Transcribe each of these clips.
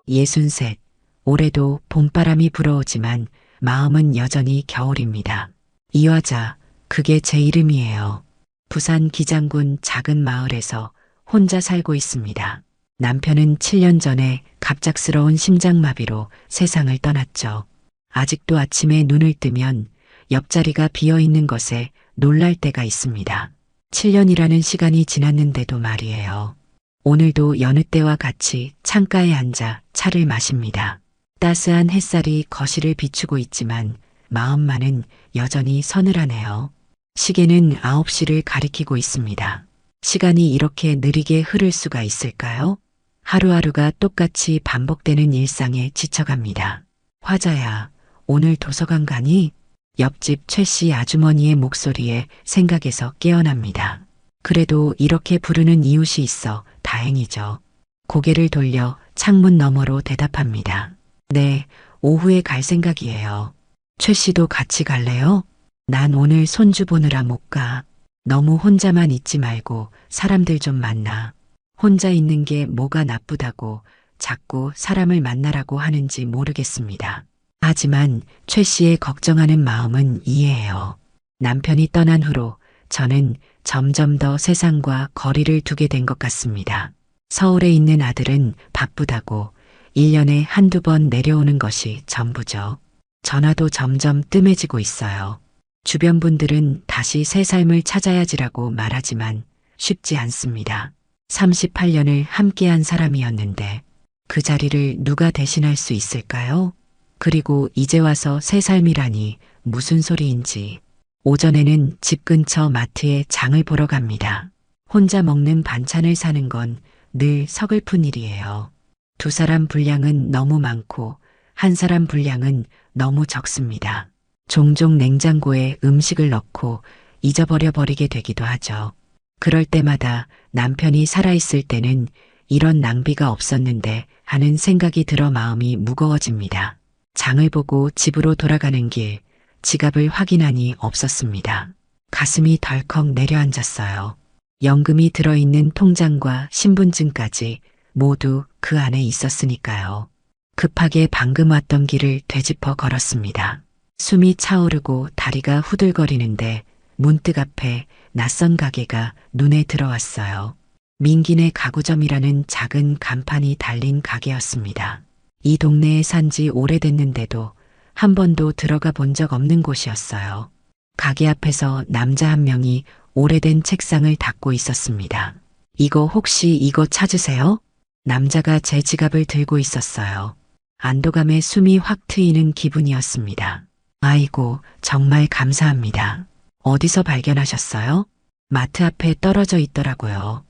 63. 올해도 봄바람이 불어오지만 마음은 여전히 겨울입니다. 이화자, 그게 제 이름이에요. 부산 기장군 작은 마을에서 혼자 살고 있습니다. 남편은 7년 전에 갑작스러운 심장마비로 세상을 떠났죠. 아직도 아침에 눈을 뜨면 옆자리가 비어 있는 것에 놀랄 때가 있습니다. 7년이라는 시간이 지났는데도 말이에요. 오늘도 여느 때와 같이 창가에 앉아 차를 마십니다. 따스한 햇살이 거실을 비추고 있지만 마음만은 여전히 서늘하네요. 시계는 9시를 가리키고 있습니다. 시간이 이렇게 느리게 흐를 수가 있을까요? 하루하루가 똑같이 반복되는 일상에 지쳐갑니다. 화자야, 오늘 도서관 가니? 옆집 최 씨 아주머니의 목소리에 생각에서 깨어납니다. 그래도 이렇게 부르는 이웃이 있어 다행이죠. 고개를 돌려 창문 너머로 대답합니다. 네, 오후에 갈 생각이에요. 최 씨도 같이 갈래요? 난 오늘 손주 보느라 못 가. 너무 혼자만 있지 말고 사람들 좀 만나. 혼자 있는 게 뭐가 나쁘다고 자꾸 사람을 만나라고 하는지 모르겠습니다. 하지만 최 씨의 걱정하는 마음은 이해해요. 남편이 떠난 후로 저는 점점 더 세상과 거리를 두게 된 것 같습니다. 서울에 있는 아들은 바쁘다고 1년에 한두 번 내려오는 것이 전부죠. 전화도 점점 뜸해지고 있어요. 주변 분들은 다시 새 삶을 찾아야지라고 말하지만 쉽지 않습니다. 38년을 함께한 사람이었는데 그 자리를 누가 대신할 수 있을까요? 그리고 이제 와서 새 삶이라니 무슨 소리인지. 오전에는 집 근처 마트에 장을 보러 갑니다. 혼자 먹는 반찬을 사는 건 늘 서글픈 일이에요. 두 사람 분량은 너무 많고 한 사람 분량은 너무 적습니다. 종종 냉장고에 음식을 넣고 잊어버려 버리게 되기도 하죠. 그럴 때마다 남편이 살아있을 때는 이런 낭비가 없었는데 하는 생각이 들어 마음이 무거워집니다. 장을 보고 집으로 돌아가는 길, 지갑을 확인하니 없었습니다. 가슴이 덜컥 내려앉았어요. 연금이 들어있는 통장과 신분증까지 모두 그 안에 있었으니까요. 급하게 방금 왔던 길을 되짚어 걸었습니다. 숨이 차오르고 다리가 후들거리는데 문득 앞에 낯선 가게가 눈에 들어왔어요. 민기네 가구점이라는 작은 간판이 달린 가게였습니다. 이 동네에 산 지 오래됐는데도 한 번도 들어가 본 적 없는 곳이었어요. 가게 앞에서 남자 한 명이 오래된 책상을 닦고 있었습니다. 이거 혹시 이거 찾으세요? 남자가 제 지갑을 들고 있었어요. 안도감에 숨이 확 트이는 기분이었습니다. 아이고, 정말 감사합니다. 어디서 발견하셨어요? 마트 앞에 떨어져 있더라고요.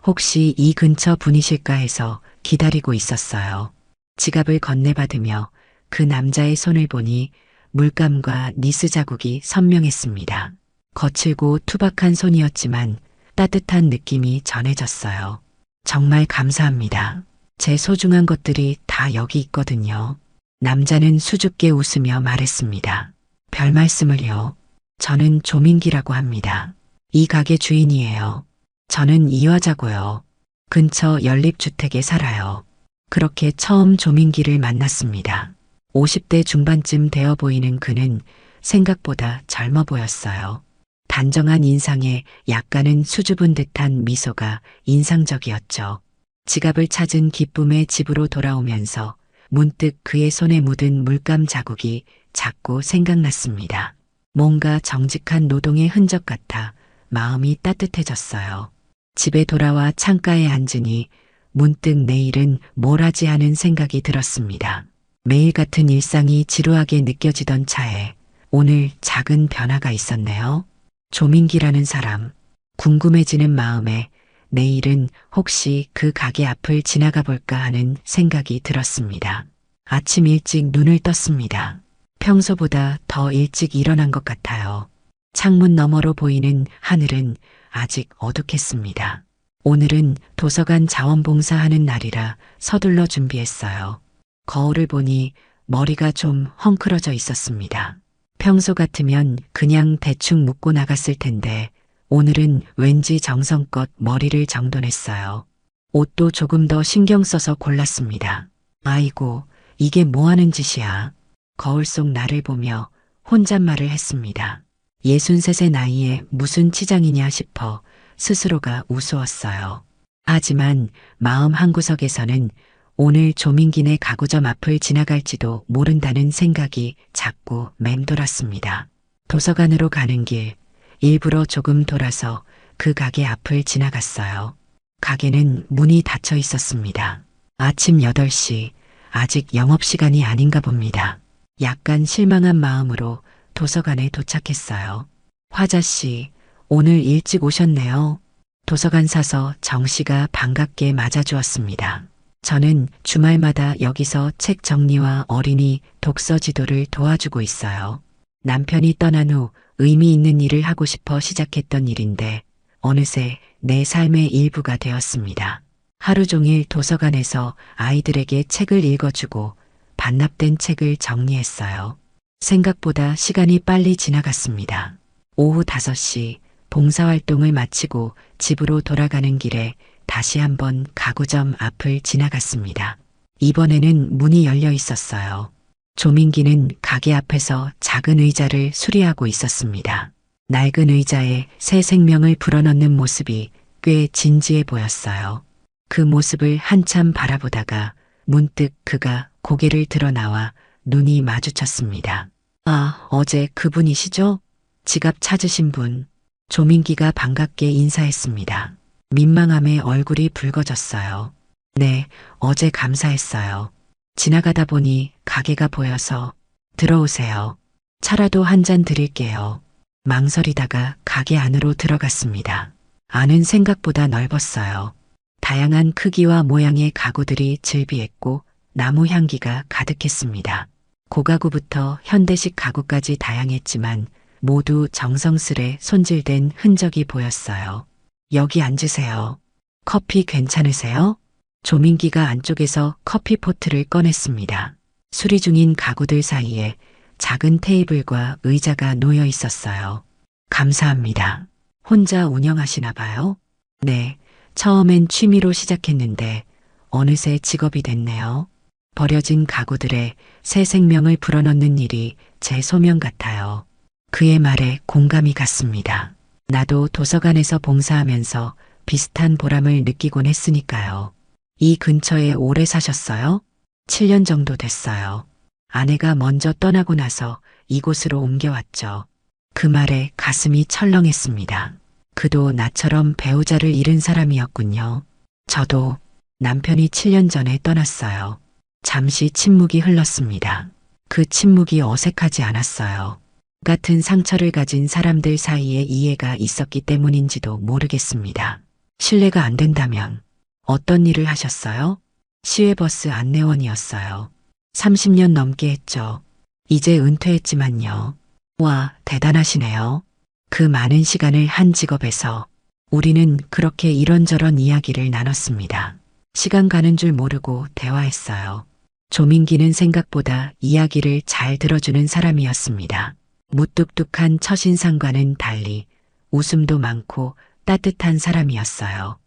혹시 이 근처 분이실까 해서 기다리고 있었어요. 지갑을 건네받으며 그 남자의 손을 보니 물감과 니스 자국이 선명했습니다. 거칠고 투박한 손이었지만 따뜻한 느낌이 전해졌어요. 정말 감사합니다. 제 소중한 것들이 다 여기 있거든요. 남자는 수줍게 웃으며 말했습니다. 별 말씀을요. 저는 조민기라고 합니다. 이 가게 주인이에요. 저는 이화자고요. 근처 연립주택에 살아요. 그렇게 처음 조민기를 만났습니다. 50대 중반쯤 되어 보이는 그는 생각보다 젊어 보였어요. 단정한 인상에 약간은 수줍은 듯한 미소가 인상적이었죠. 지갑을 찾은 기쁨에 집으로 돌아오면서 문득 그의 손에 묻은 물감 자국이 자꾸 생각났습니다. 뭔가 정직한 노동의 흔적 같아 마음이 따뜻해졌어요. 집에 돌아와 창가에 앉으니 문득 내일은 뭘 하지 하는 생각이 들었습니다. 매일 같은 일상이 지루하게 느껴지던 차에 오늘 작은 변화가 있었네요. 조민기라는 사람, 궁금해지는 마음에 내일은 혹시 그 가게 앞을 지나가 볼까 하는 생각이 들었습니다. 아침 일찍 눈을 떴습니다. 평소보다 더 일찍 일어난 것 같아요. 창문 너머로 보이는 하늘은 아직 어둑했습니다. 오늘은 도서관 자원봉사하는 날이라 서둘러 준비했어요. 거울을 보니 머리가 좀 헝클어져 있었습니다. 평소 같으면 그냥 대충 묶고 나갔을 텐데 오늘은 왠지 정성껏 머리를 정돈했어요. 옷도 조금 더 신경 써서 골랐습니다. 아이고, 이게 뭐 하는 짓이야. 거울 속 나를 보며 혼잣말을 했습니다. 63세 나이에 무슨 치장이냐 싶어 스스로가 우스웠어요. 하지만 마음 한구석에서는 오늘 조민기네 가구점 앞을 지나갈지도 모른다는 생각이 자꾸 맴돌았습니다. 도서관으로 가는 길, 일부러 조금 돌아서 그 가게 앞을 지나갔어요. 가게는 문이 닫혀 있었습니다. 아침 8시, 아직 영업시간이 아닌가 봅니다. 약간 실망한 마음으로 도서관에 도착했어요. 화자씨, 오늘 일찍 오셨네요. 도서관 사서 정씨가 반갑게 맞아주었습니다. 저는 주말마다 여기서 책 정리와 어린이 독서 지도를 도와주고 있어요. 남편이 떠난 후 의미 있는 일을 하고 싶어 시작했던 일인데 어느새 내 삶의 일부가 되었습니다. 하루 종일 도서관에서 아이들에게 책을 읽어주고 반납된 책을 정리했어요. 생각보다 시간이 빨리 지나갔습니다. 오후 5시 봉사활동을 마치고 집으로 돌아가는 길에 다시 한번 가구점 앞을 지나갔습니다. 이번에는 문이 열려 있었어요. 조민기는 가게 앞에서 작은 의자를 수리하고 있었습니다. 낡은 의자에 새 생명을 불어넣는 모습이 꽤 진지해 보였어요. 그 모습을 한참 바라보다가 문득 그가 고개를 들어 나와 눈이 마주쳤습니다. 아, 어제 그분이시죠? 지갑 찾으신 분. 조민기가 반갑게 인사했습니다. 민망함에 얼굴이 붉어졌어요. 네, 어제 감사했어요. 지나가다 보니 가게가 보여서. 들어오세요. 차라도 한 잔 드릴게요. 망설이다가 가게 안으로 들어갔습니다. 안은 생각보다 넓었어요. 다양한 크기와 모양의 가구들이 즐비했고 나무 향기가 가득했습니다. 고가구부터 현대식 가구까지 다양했지만 모두 정성스레 손질된 흔적이 보였어요. 여기 앉으세요. 커피 괜찮으세요? 조민기가 안쪽에서 커피포트를 꺼냈습니다. 수리 중인 가구들 사이에 작은 테이블과 의자가 놓여 있었어요. 감사합니다. 혼자 운영하시나 봐요? 네, 처음엔 취미로 시작했는데 어느새 직업이 됐네요. 버려진 가구들에 새 생명을 불어넣는 일이 제 소명 같아요. 그의 말에 공감이 갔습니다. 나도 도서관에서 봉사하면서 비슷한 보람을 느끼곤 했으니까요. 이 근처에 오래 사셨어요? 7년 정도 됐어요. 아내가 먼저 떠나고 나서 이곳으로 옮겨왔죠. 그 말에 가슴이 철렁했습니다. 그도 나처럼 배우자를 잃은 사람이었군요. 저도. 남편이 7년 전에 떠났어요. 잠시 침묵이 흘렀습니다. 그 침묵이 어색하지 않았어요. 같은 상처를 가진 사람들 사이에 이해가 있었기 때문인지도 모르겠습니다. 실례가 안 된다면 어떤 일을 하셨어요? 시외버스 안내원이었어요. 30년 넘게 했죠. 이제 은퇴했지만요. 와, 대단하시네요. 그 많은 시간을 한 직업에서 우리는 그렇게 이런저런 이야기를 나눴습니다. 시간 가는 줄 모르고 대화했어요. 조민기는 생각보다 이야기를 잘 들어주는 사람이었습니다. 무뚝뚝한 첫인상과는 달리 웃음도 많고 따뜻한 사람이었어요.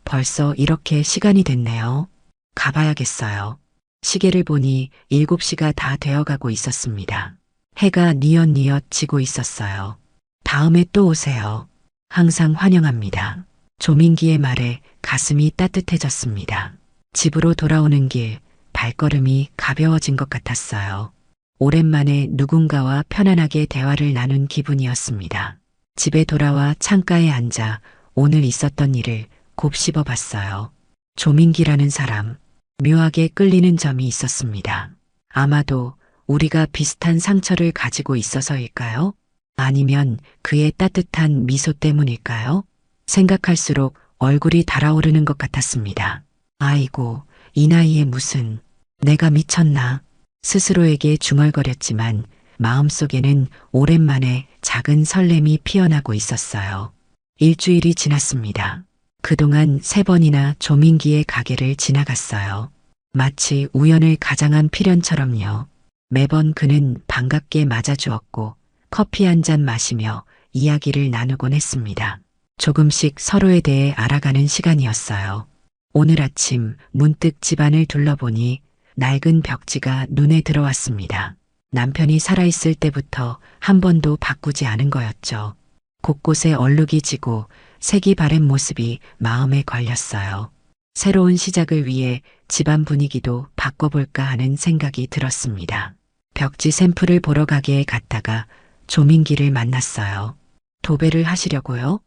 벌써 이렇게 시간이 됐네요. 가봐야겠어요. 시계를 보니 7시가 다 되어가고 있었습니다. 해가 뉘엿뉘엿 지고 있었어요. 다음에 또 오세요. 항상 환영합니다. 조민기의 말에 가슴이 따뜻해졌습니다. 집으로 돌아오는 길 발걸음이 가벼워진 것 같았어요. 오랜만에 누군가와 편안하게 대화를 나눈 기분이었습니다. 집에 돌아와 창가에 앉아 오늘 있었던 일을 곱씹어 봤어요. 조민기라는 사람, 묘하게 끌리는 점이 있었습니다. 아마도 우리가 비슷한 상처를 가지고 있어서일까요? 아니면 그의 따뜻한 미소 때문일까요? 생각할수록 얼굴이 달아오르는 것 같았습니다. 아이고, 이 나이에 무슨, 내가 미쳤나? 스스로에게 중얼거렸지만 마음속에는 오랜만에 작은 설렘이 피어나고 있었어요. 일주일이 지났습니다. 그동안 3번이나 조민기의 가게를 지나갔어요. 마치 우연을 가장한 필연처럼요. 매번 그는 반갑게 맞아주었고 커피 한 잔 마시며 이야기를 나누곤 했습니다. 조금씩 서로에 대해 알아가는 시간이었어요. 오늘 아침 문득 집안을 둘러보니 낡은 벽지가 눈에 들어왔습니다. 남편이 살아있을 때부터 한 번도 바꾸지 않은 거였죠. 곳곳에 얼룩이 지고 색이 바랜 모습이 마음에 걸렸어요. 새로운 시작을 위해 집안 분위기도 바꿔볼까 하는 생각이 들었습니다. 벽지 샘플을 보러 가게에 갔다가 조민기를 만났어요. 도배를 하시려고요?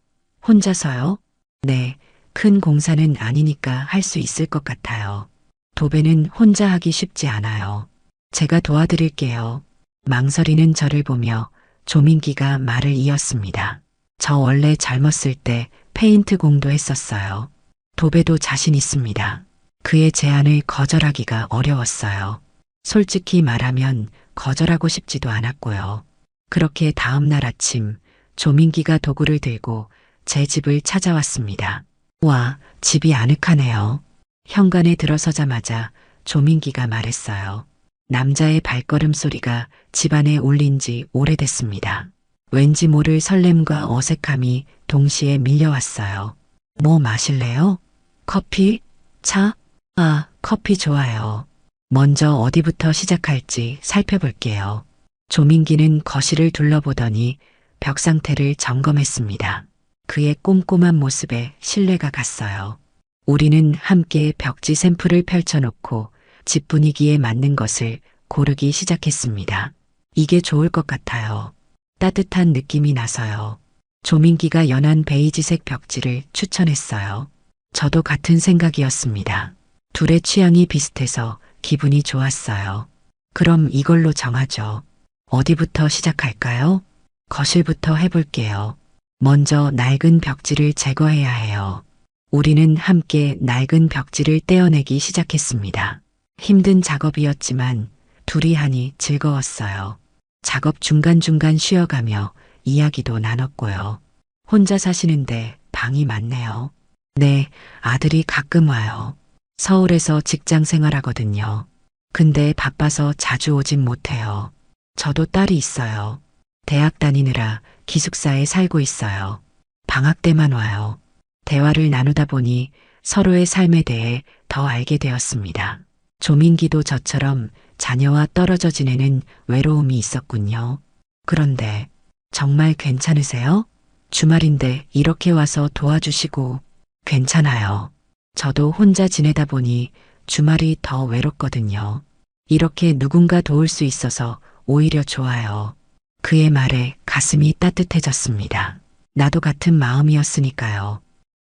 혼자서요? 네, 큰 공사는 아니니까 할 수 있을 것 같아요. 도배는 혼자 하기 쉽지 않아요. 제가 도와드릴게요. 망설이는 저를 보며 조민기가 말을 이었습니다. 저 원래 젊었을 때 페인트 공도 했었어요. 도배도 자신 있습니다. 그의 제안을 거절하기가 어려웠어요. 솔직히 말하면 거절하고 싶지도 않았고요. 그렇게 다음 날 아침 조민기가 도구를 들고 제 집을 찾아왔습니다. 와, 집이 아늑하네요. 현관에 들어서자마자 조민기가 말했어요. 남자의 발걸음 소리가 집안에 울린 지 오래됐습니다. 왠지 모를 설렘과 어색함이 동시에 밀려왔어요. 뭐 마실래요? 커피? 차? 아, 커피 좋아요. 먼저 어디부터 시작할지 살펴볼게요. 조민기는 거실을 둘러보더니 벽 상태를 점검했습니다. 그의 꼼꼼한 모습에 신뢰가 갔어요. 우리는 함께 벽지 샘플을 펼쳐놓고 집 분위기에 맞는 것을 고르기 시작했습니다. 이게 좋을 것 같아요. 따뜻한 느낌이 나서요. 조민기가 연한 베이지색 벽지를 추천했어요. 저도 같은 생각이었습니다. 둘의 취향이 비슷해서 기분이 좋았어요. 그럼 이걸로 정하죠. 어디부터 시작할까요? 거실부터 해볼게요. 먼저 낡은 벽지를 제거해야 해요. 우리는 함께 낡은 벽지를 떼어내기 시작했습니다. 힘든 작업이었지만 둘이 하니 즐거웠어요. 작업 중간중간 쉬어가며 이야기도 나눴고요. 혼자 사시는데 방이 많네요. 네, 아들이 가끔 와요. 서울에서 직장 생활하거든요. 근데 바빠서 자주 오진 못해요. 저도 딸이 있어요. 대학 다니느라 기숙사에 살고 있어요. 방학 때만 와요. 대화를 나누다 보니 서로의 삶에 대해 더 알게 되었습니다. 조민기도 저처럼 자녀와 떨어져 지내는 외로움이 있었군요. 그런데 정말 괜찮으세요? 주말인데 이렇게 와서 도와주시고. 괜찮아요. 저도 혼자 지내다 보니 주말이 더 외롭거든요. 이렇게 누군가 도울 수 있어서 오히려 좋아요. 그의 말에 가슴이 따뜻해졌습니다. 나도 같은 마음이었으니까요.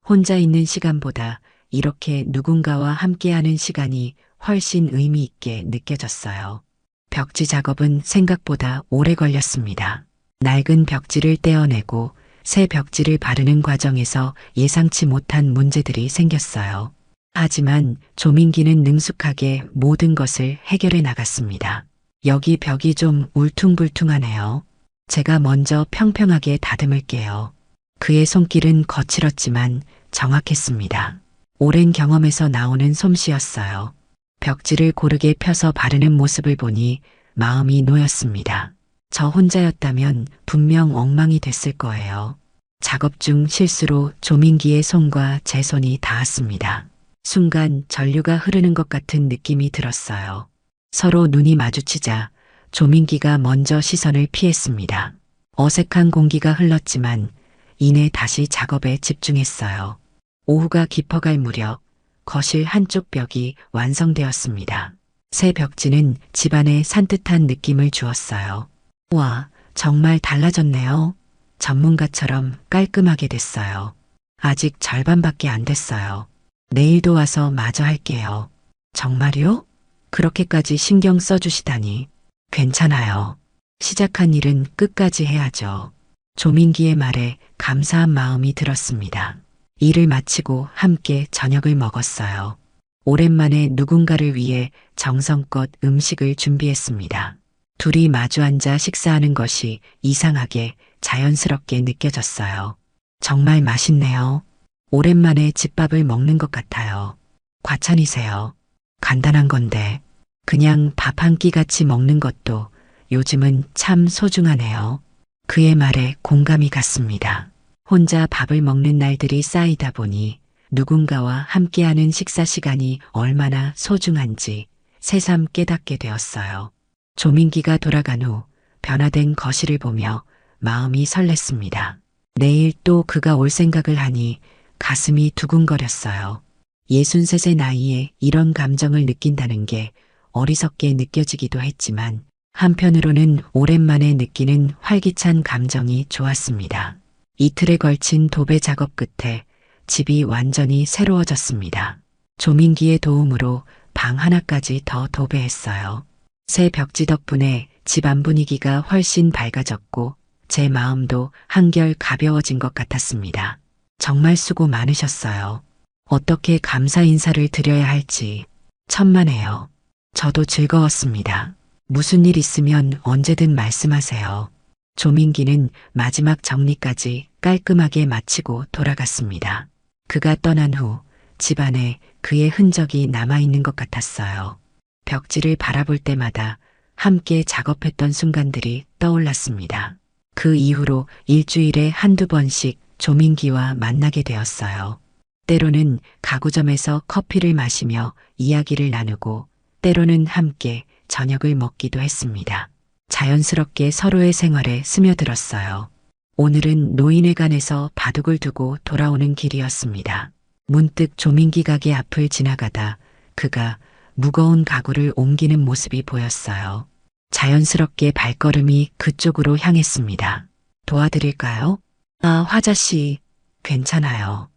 혼자 있는 시간보다 이렇게 누군가와 함께하는 시간이 훨씬 의미 있게 느껴졌어요. 벽지 작업은 생각보다 오래 걸렸습니다. 낡은 벽지를 떼어내고 새 벽지를 바르는 과정에서 예상치 못한 문제들이 생겼어요. 하지만 조민기는 능숙하게 모든 것을 해결해 나갔습니다. 여기 벽이 좀 울퉁불퉁하네요. 제가 먼저 평평하게 다듬을게요. 그의 손길은 거칠었지만 정확했습니다. 오랜 경험에서 나오는 솜씨였어요. 벽지를 고르게 펴서 바르는 모습을 보니 마음이 놓였습니다. 저 혼자였다면 분명 엉망이 됐을 거예요. 작업 중 실수로 조민기의 손과 제 손이 닿았습니다. 순간 전류가 흐르는 것 같은 느낌이 들었어요. 서로 눈이 마주치자 조민기가 먼저 시선을 피했습니다. 어색한 공기가 흘렀지만 이내 다시 작업에 집중했어요. 오후가 깊어갈 무렵 거실 한쪽 벽이 완성되었습니다. 새 벽지는 집안에 산뜻한 느낌을 주었어요. 와, 정말 달라졌네요. 전문가처럼 깔끔하게 됐어요. 아직 절반밖에 안 됐어요. 내일도 와서 마저 할게요. 정말요? 그렇게까지 신경 써주시다니. 괜찮아요. 시작한 일은 끝까지 해야죠. 조민기의 말에 감사한 마음이 들었습니다. 일을 마치고 함께 저녁을 먹었어요. 오랜만에 누군가를 위해 정성껏 음식을 준비했습니다. 둘이 마주 앉아 식사하는 것이 이상하게 자연스럽게 느껴졌어요. 정말 맛있네요. 오랜만에 집밥을 먹는 것 같아요. 과찬이세요. 간단한 건데 그냥 밥 한 끼 같이 먹는 것도 요즘은 참 소중하네요. 그의 말에 공감이 갔습니다. 혼자 밥을 먹는 날들이 쌓이다 보니 누군가와 함께하는 식사 시간이 얼마나 소중한지 새삼 깨닫게 되었어요. 조민기가 돌아간 후 변화된 거실을 보며 마음이 설렜습니다. 내일 또 그가 올 생각을 하니 가슴이 두근거렸어요. 63세 나이에 이런 감정을 느낀다는 게 어리석게 느껴지기도 했지만 한편으로는 오랜만에 느끼는 활기찬 감정이 좋았습니다. 이틀에 걸친 도배 작업 끝에 집이 완전히 새로워졌습니다. 조민기의 도움으로 방 하나까지 더 도배했어요. 새 벽지 덕분에 집안 분위기가 훨씬 밝아졌고 제 마음도 한결 가벼워진 것 같았습니다. 정말 수고 많으셨어요. 어떻게 감사 인사를 드려야 할지 천만에요. 저도 즐거웠습니다. 무슨 일 있으면 언제든 말씀하세요. 조민기는 마지막 정리까지 깔끔하게 마치고 돌아갔습니다. 그가 떠난 후 집안에 그의 흔적이 남아있는 것 같았어요. 벽지를 바라볼 때마다 함께 작업했던 순간들이 떠올랐습니다. 그 이후로 일주일에 한두 번씩 조민기와 만나게 되었어요. 때로는 가구점에서 커피를 마시며 이야기를 나누고 때로는 함께 저녁을 먹기도 했습니다. 자연스럽게 서로의 생활에 스며들었어요. 오늘은 노인회관에서 바둑을 두고 돌아오는 길이었습니다. 문득 조민기 가게 앞을 지나가다 그가 무거운 가구를 옮기는 모습이 보였어요. 자연스럽게 발걸음이 그쪽으로 향했습니다. 도와드릴까요? 화자씨, 괜찮아요.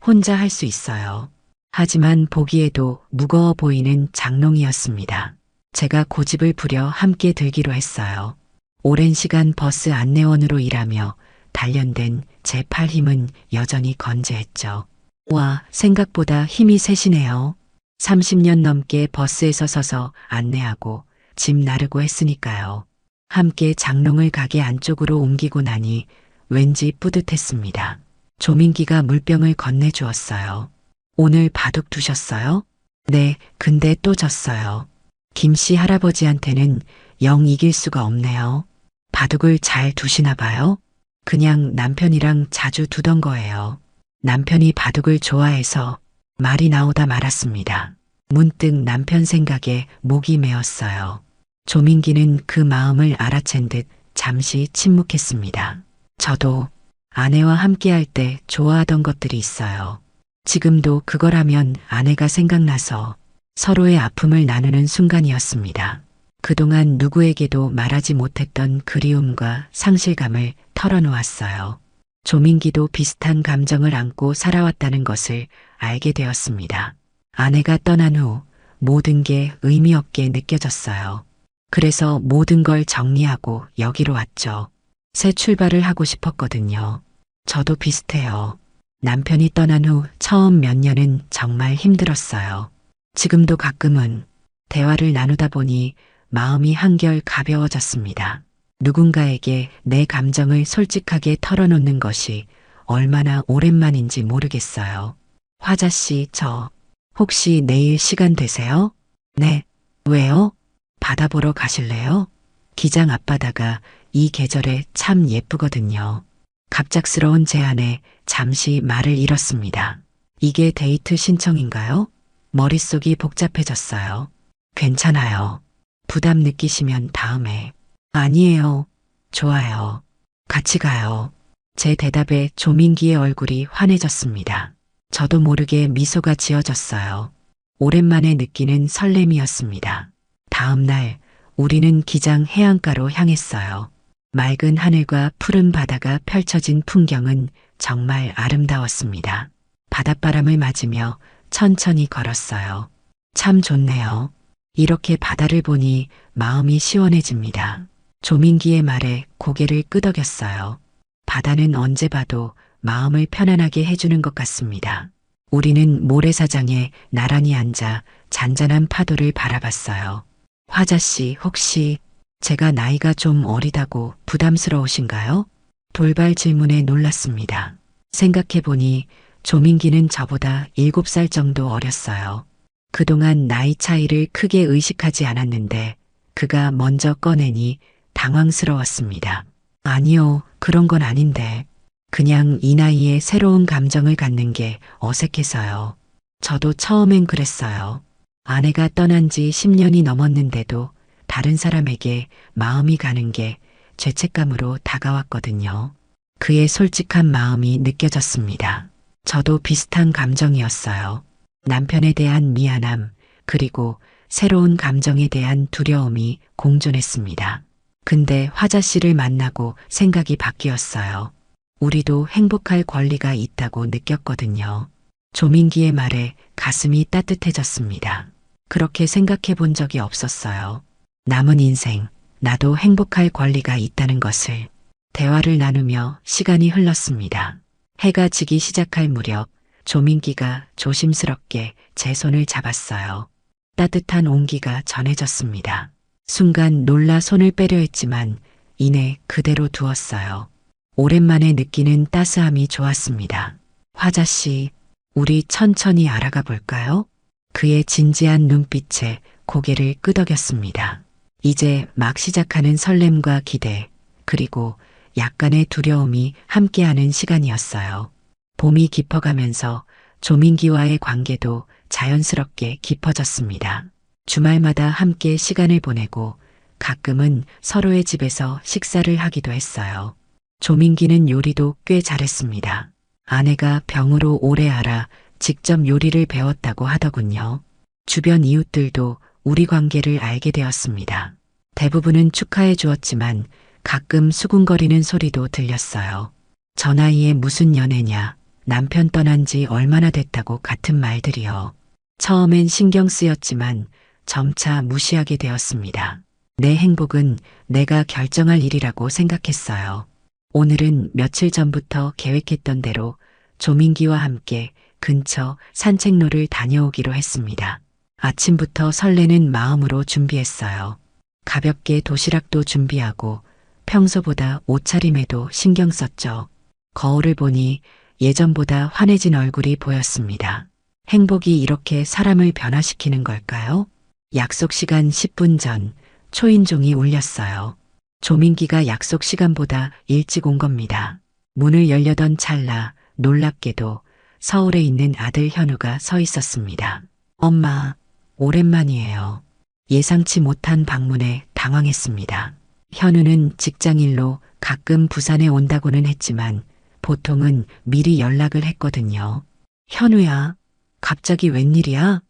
혼자 할 수 있어요. 하지만 보기에도 무거워 보이는 장롱이었습니다. 제가 고집을 부려 함께 들기로 했어요. 오랜 시간 버스 안내원으로 일하며 단련된 제 팔 힘은 여전히 건재했죠. 와, 생각보다 힘이 세시네요. 30년 넘게 버스에서 서서 안내하고 짐 나르고 했으니까요. 함께 장롱을 가게 안쪽으로 옮기고 나니 왠지 뿌듯했습니다. 조민기가 물병을 건네주었어요. 오늘 바둑 두셨어요? 네, 근데 또 졌어요. 김씨 할아버지한테는 영 이길 수가 없네요. 바둑을 잘 두시나 봐요? 그냥 남편이랑 자주 두던 거예요. 남편이 바둑을 좋아해서 말이 나오다 말았습니다. 문득 남편 생각에 목이 메었어요. 조민기는 그 마음을 알아챈 듯 잠시 침묵했습니다. 저도 아내와 함께할 때 좋아하던 것들이 있어요. 지금도 그걸 하면 아내가 생각나서 서로의 아픔을 나누는 순간이었습니다. 그동안 누구에게도 말하지 못했던 그리움과 상실감을 털어놓았어요. 조민기도 비슷한 감정을 안고 살아왔다는 것을 알게 되었습니다. 아내가 떠난 후 모든 게 의미 없게 느껴졌어요. 그래서 모든 걸 정리하고 여기로 왔죠. 새 출발을 하고 싶었거든요. 저도 비슷해요. 남편이 떠난 후 처음 몇 년은 정말 힘들었어요. 지금도 가끔은 대화를 나누다 보니 마음이 한결 가벼워졌습니다. 누군가에게 내 감정을 솔직하게 털어놓는 것이 얼마나 오랜만인지 모르겠어요. 화자씨, 저 혹시 내일 시간 되세요? 네. 왜요? 바다 보러 가실래요? 기장 앞바다가 이 계절에 참 예쁘거든요. 갑작스러운 제안에 잠시 말을 잃었습니다. 이게 데이트 신청인가요? 머릿속이 복잡해졌어요. 괜찮아요. 부담 느끼시면 다음에. 아니에요. 좋아요. 같이 가요. 제 대답에 조민기의 얼굴이 환해졌습니다. 저도 모르게 미소가 지어졌어요. 오랜만에 느끼는 설렘이었습니다. 다음 날 우리는 기장 해안가로 향했어요. 맑은 하늘과 푸른 바다가 펼쳐진 풍경은 정말 아름다웠습니다. 바닷바람을 맞으며 천천히 걸었어요. 참 좋네요. 이렇게 바다를 보니 마음이 시원해집니다. 조민기의 말에 고개를 끄덕였어요. 바다는 언제 봐도 마음을 편안하게 해주는 것 같습니다. 우리는 모래사장에 나란히 앉아 잔잔한 파도를 바라봤어요. 화자씨, 혹시 제가 나이가 좀 어리다고 부담스러우신가요? 돌발 질문에 놀랐습니다. 생각해보니 조민기는 저보다 7살 정도 어렸어요. 그동안 나이 차이를 크게 의식하지 않았는데 그가 먼저 꺼내니 당황스러웠습니다. 아니요, 그런 건 아닌데 그냥 이 나이에 새로운 감정을 갖는 게 어색해서요. 저도 처음엔 그랬어요. 아내가 떠난 지 10년이 넘었는데도 다른 사람에게 마음이 가는 게 죄책감으로 다가왔거든요. 그의 솔직한 마음이 느껴졌습니다. 저도 비슷한 감정이었어요. 남편에 대한 미안함, 그리고 새로운 감정에 대한 두려움이 공존했습니다. 근데 화자 씨를 만나고 생각이 바뀌었어요. 우리도 행복할 권리가 있다고 느꼈거든요. 조민기의 말에 가슴이 따뜻해졌습니다. 그렇게 생각해 본 적이 없었어요. 남은 인생, 나도 행복할 권리가 있다는 것을. 대화를 나누며 시간이 흘렀습니다. 해가 지기 시작할 무렵 조민기가 조심스럽게 제 손을 잡았어요. 따뜻한 온기가 전해졌습니다. 순간 놀라 손을 빼려 했지만 이내 그대로 두었어요. 오랜만에 느끼는 따스함이 좋았습니다. 화자 씨, 우리 천천히 알아가 볼까요? 그의 진지한 눈빛에 고개를 끄덕였습니다. 이제 막 시작하는 설렘과 기대, 그리고 약간의 두려움이 함께하는 시간이었어요. 봄이 깊어가면서 조민기와의 관계도 자연스럽게 깊어졌습니다. 주말마다 함께 시간을 보내고 가끔은 서로의 집에서 식사를 하기도 했어요. 조민기는 요리도 꽤 잘했습니다. 아내가 병으로 오래 앓아 직접 요리를 배웠다고 하더군요. 주변 이웃들도 우리 관계를 알게 되었습니다. 대부분은 축하해 주었지만 가끔 수군거리는 소리도 들렸어요. 저 나이에 무슨 연애냐, 남편 떠난 지 얼마나 됐다고 같은 말들이요. 처음엔 신경 쓰였지만 점차 무시하게 되었습니다. 내 행복은 내가 결정할 일이라고 생각했어요. 오늘은 며칠 전부터 계획했던 대로 조민기와 함께 근처 산책로를 다녀오기로 했습니다. 아침부터 설레는 마음으로 준비했어요. 가볍게 도시락도 준비하고 평소보다 옷차림에도 신경 썼죠. 거울을 보니 예전보다 환해진 얼굴이 보였습니다. 행복이 이렇게 사람을 변화시키는 걸까요? 약속 시간 10분 전 초인종이 울렸어요. 조민기가 약속 시간보다 일찍 온 겁니다. 문을 열려던 찰나 놀랍게도 서울에 있는 아들 현우가 서 있었습니다. 엄마, 오랜만이에요. 예상치 못한 방문에 당황했습니다. 현우는 직장일로 가끔 부산에 온다고는 했지만 보통은 미리 연락을 했거든요. 현우야, 갑자기 웬일이야?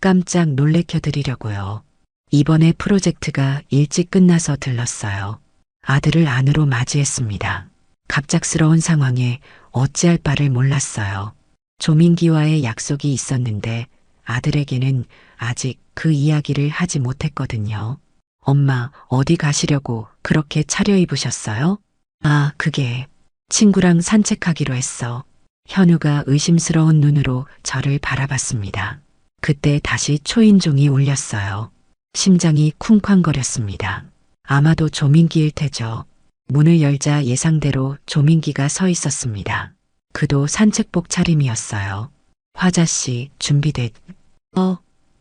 깜짝 놀래켜 드리려고요. 이번에 프로젝트가 일찍 끝나서 들렀어요. 아들을 안으로 맞이했습니다. 갑작스러운 상황에 어찌할 바를 몰랐어요. 조민기와의 약속이 있었는데 아들에게는 아직 그 이야기를 하지 못했거든요. 엄마, 어디 가시려고 그렇게 차려입으셨어요? 아, 그게 친구랑 산책하기로 했어. 현우가 의심스러운 눈으로 저를 바라봤습니다. 그때 다시 초인종이 울렸어요. 심장이 쿵쾅거렸습니다. 아마도 조민기일 테죠. 문을 열자 예상대로 조민기가 서 있었습니다. 그도 산책복 차림이었어요. 화자 씨, 준비됐...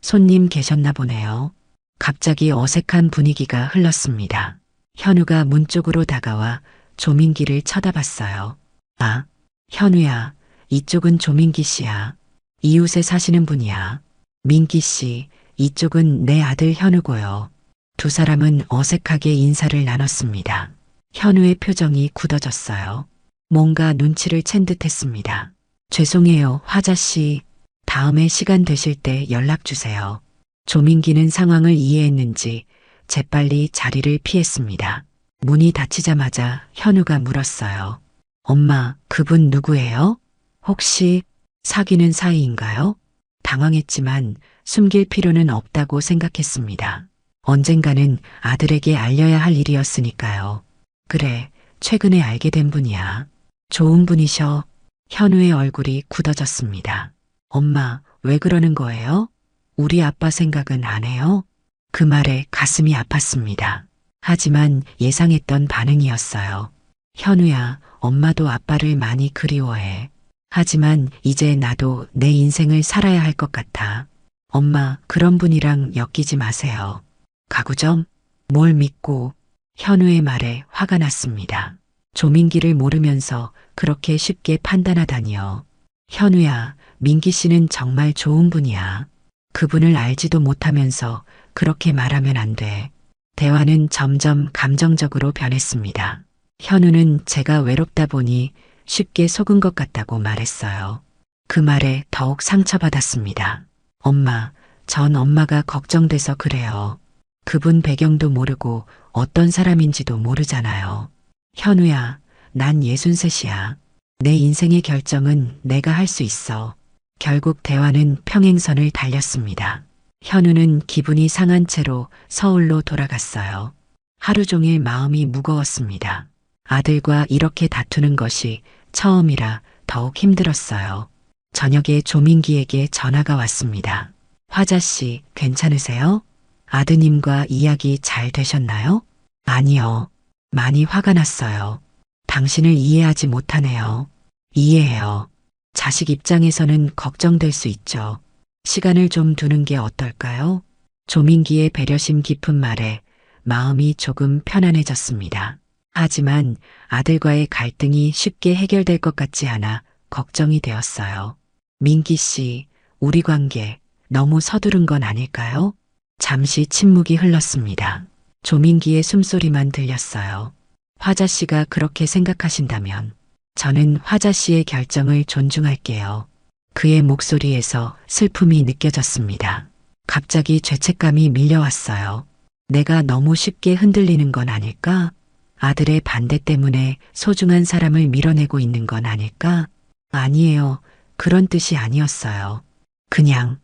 손님 계셨나 보네요. 갑자기 어색한 분위기가 흘렀습니다. 현우가 문 쪽으로 다가와 조민기를 쳐다봤어요. 아, 현우야, 이쪽은 조민기 씨야. 이웃에 사시는 분이야. 민기 씨, 이쪽은 내 아들 현우고요. 두 사람은 어색하게 인사를 나눴습니다. 현우의 표정이 굳어졌어요. 뭔가 눈치를 챈 듯했습니다. 죄송해요, 화자 씨. 다음에 시간 되실 때 연락 주세요. 조민기는 상황을 이해했는지 재빨리 자리를 피했습니다. 문이 닫히자마자 현우가 물었어요. 엄마, 그분 누구예요? 혹시 사귀는 사이인가요? 당황했지만 숨길 필요는 없다고 생각했습니다. 언젠가는 아들에게 알려야 할 일이었으니까요. 그래, 최근에 알게 된 분이야. 좋은 분이셔. 현우의 얼굴이 굳어졌습니다. 엄마, 왜 그러는 거예요? 우리 아빠 생각은 안 해요? 그 말에 가슴이 아팠습니다. 하지만 예상했던 반응이었어요. 현우야, 엄마도 아빠를 많이 그리워해. 하지만 이제 나도 내 인생을 살아야 할 것 같아. 엄마, 그런 분이랑 엮이지 마세요. 가구점? 뭘 믿고? 현우의 말에 화가 났습니다. 조민기를 모르면서 그렇게 쉽게 판단하다니요. 현우야, 민기 씨는 정말 좋은 분이야. 그분을 알지도 못하면서 그렇게 말하면 안 돼. 대화는 점점 감정적으로 변했습니다. 현우는 제가 외롭다 보니 쉽게 속은 것 같다고 말했어요. 그 말에 더욱 상처받았습니다. 엄마, 전 엄마가 걱정돼서 그래요. 그분 배경도 모르고 어떤 사람인지도 모르잖아요. 현우야, 난 63이야. 내 인생의 결정은 내가 할 수 있어. 결국 대화는 평행선을 달렸습니다. 현우는 기분이 상한 채로 서울로 돌아갔어요. 하루 종일 마음이 무거웠습니다. 아들과 이렇게 다투는 것이 처음이라 더욱 힘들었어요. 저녁에 조민기에게 전화가 왔습니다. 화자 씨, 괜찮으세요? 아드님과 이야기 잘 되셨나요? 아니요. 많이 화가 났어요. 당신을 이해하지 못하네요. 이해해요. 자식 입장에서는 걱정될 수 있죠. 시간을 좀 두는 게 어떨까요? 조민기의 배려심 깊은 말에 마음이 조금 편안해졌습니다. 하지만 아들과의 갈등이 쉽게 해결될 것 같지 않아 걱정이 되었어요. 민기 씨, 우리 관계 너무 서두른 건 아닐까요? 잠시 침묵이 흘렀습니다. 조민기의 숨소리만 들렸어요. 화자 씨가 그렇게 생각하신다면 저는 화자 씨의 결정을 존중할게요. 그의 목소리에서 슬픔이 느껴졌습니다. 갑자기 죄책감이 밀려왔어요. 내가 너무 쉽게 흔들리는 건 아닐까? 아들의 반대 때문에 소중한 사람을 밀어내고 있는 건 아닐까? 아니에요. 그런 뜻이 아니었어요. 그냥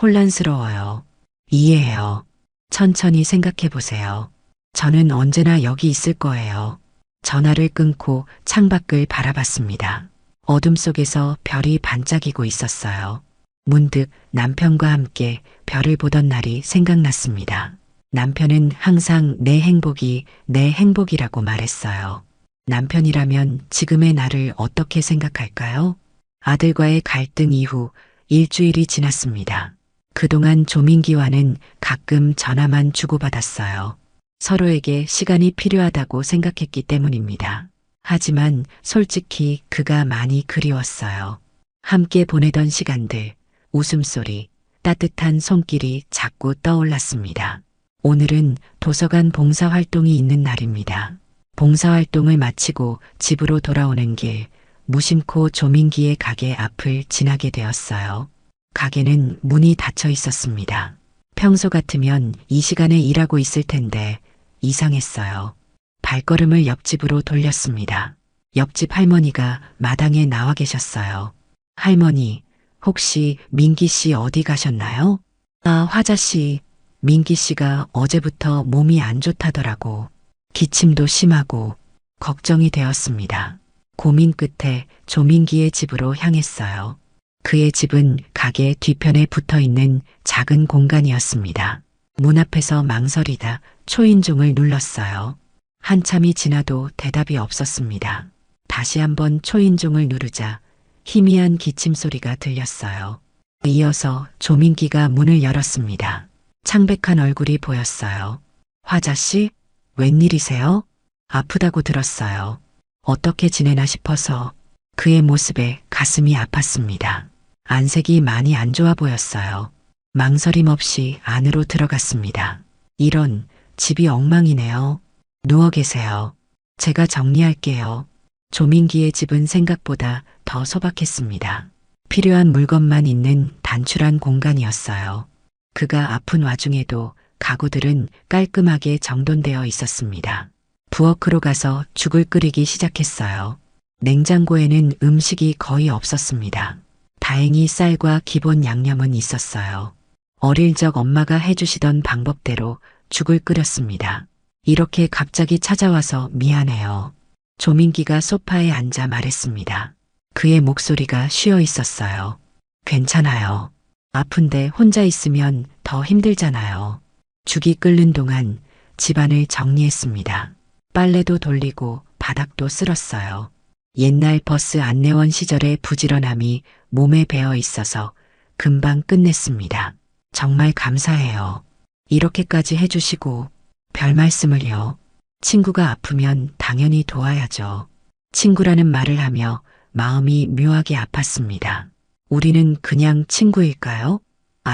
혼란스러워요. 이해해요. 천천히 생각해 보세요. 저는 언제나 여기 있을 거예요. 전화를 끊고 창밖을 바라봤습니다. 어둠 속에서 별이 반짝이고 있었어요. 문득 남편과 함께 별을 보던 날이 생각났습니다. 남편은 항상 내 행복이라고 말했어요. 남편이라면 지금의 나를 어떻게 생각할까요? 아들과의 갈등 이후 일주일이 지났습니다. 그동안 조민기와는 가끔 전화만 주고받았어요. 서로에게 시간이 필요하다고 생각했기 때문입니다. 하지만 솔직히 그가 많이 그리웠어요. 함께 보내던 시간들, 웃음소리, 따뜻한 손길이 자꾸 떠올랐습니다. 오늘은 도서관 봉사활동이 있는 날입니다. 봉사활동을 마치고 집으로 돌아오는 길, 무심코 조민기의 가게 앞을 지나게 되었어요. 가게는 문이 닫혀 있었습니다. 평소 같으면 이 시간에 일하고 있을 텐데 이상했어요. 발걸음을 옆집으로 돌렸습니다. 옆집 할머니가 마당에 나와 계셨어요. 할머니, 혹시 민기 씨 어디 가셨나요? 아, 화자 씨. 민기 씨가 어제부터 몸이 안 좋다더라고. 기침도 심하고 걱정이 되었습니다. 고민 끝에 조민기의 집으로 향했어요. 그의 집은 가게 뒤편에 붙어 있는 작은 공간이었습니다. 문 앞에서 망설이다 초인종을 눌렀어요. 한참이 지나도 대답이 없었습니다. 다시 한번 초인종을 누르자 희미한 기침 소리가 들렸어요. 이어서 조민기가 문을 열었습니다. 창백한 얼굴이 보였어요. 화자 씨, 웬일이세요? 아프다고 들었어요. 어떻게 지내나 싶어서. 그의 모습에 가슴이 아팠습니다. 안색이 많이 안 좋아 보였어요. 망설임 없이 안으로 들어갔습니다. 이런, 집이 엉망이네요. 누워 계세요. 제가 정리할게요. 조민기의 집은 생각보다 더 소박했습니다. 필요한 물건만 있는 단출한 공간이었어요. 그가 아픈 와중에도 가구들은 깔끔하게 정돈되어 있었습니다. 부엌으로 가서 죽을 끓이기 시작했어요. 냉장고에는 음식이 거의 없었습니다. 다행히 쌀과 기본 양념은 있었어요. 어릴 적 엄마가 해주시던 방법대로 죽을 끓였습니다. 이렇게 갑자기 찾아와서 미안해요. 조민기가 소파에 앉아 말했습니다. 그의 목소리가 쉬어 있었어요. 괜찮아요. 아픈데 혼자 있으면 더 힘들잖아요. 죽이 끓는 동안 집안을 정리했습니다. 빨래도 돌리고 바닥도 쓸었어요. 옛날 버스 안내원 시절의 부지런함이 몸에 배어 있어서 금방 끝냈습니다. 정말 감사해요. 이렇게까지 해주시고 별 말씀을요. 친구가 아프면 당연히 도와야죠. 친구라는 말을 하며 마음이 묘하게 아팠습니다. 우리는 그냥 친구일까요?